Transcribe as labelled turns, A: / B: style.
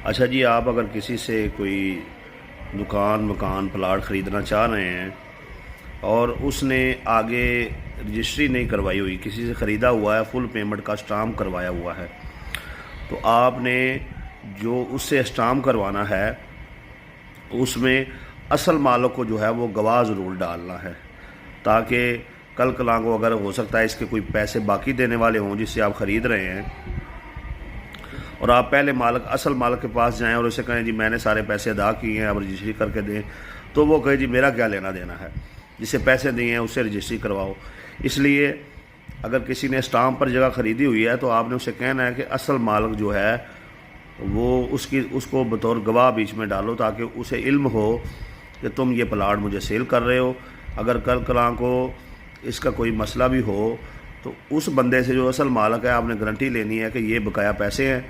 A: اچھا جی، آپ اگر کسی سے کوئی دکان مکان پلاٹ خریدنا چاہ رہے ہیں اور اس نے آگے رجسٹری نہیں کروائی ہوئی، کسی سے خریدا ہوا ہے، فل پیمنٹ کا اسٹامپ کروایا ہوا ہے، تو آپ نے جو اس سے اسٹامپ کروانا ہے اس میں اصل مالک کو جو ہے وہ گواہ ضرور ڈالنا ہے، تاکہ کل کلاں کو اگر ہو سکتا ہے اس کے کوئی پیسے باقی دینے والے ہوں جس سے آپ خرید رہے ہیں، اور آپ پہلے اصل مالک کے پاس جائیں اور اسے کہیں جی میں نے سارے پیسے ادا کیے ہیں، اب رجسٹری کر کے دیں، تو وہ کہے جی میرا کیا لینا دینا ہے، جسے پیسے دیے ہیں اس سے رجسٹری کرواؤ۔ اس لیے اگر کسی نے اسٹامپ پر جگہ خریدی ہوئی ہے تو آپ نے اسے کہنا ہے کہ اصل مالک جو ہے وہ اس کو بطور گواہ بیچ میں ڈالو، تاکہ اسے علم ہو کہ تم یہ پلاٹ مجھے سیل کر رہے ہو، اگر کل کلاں کو اس کا کوئی مسئلہ بھی ہو تو اس بندے سے جو اصل مالک ہے آپ نے گارنٹی لینی ہے کہ یہ بقایا پیسے ہیں،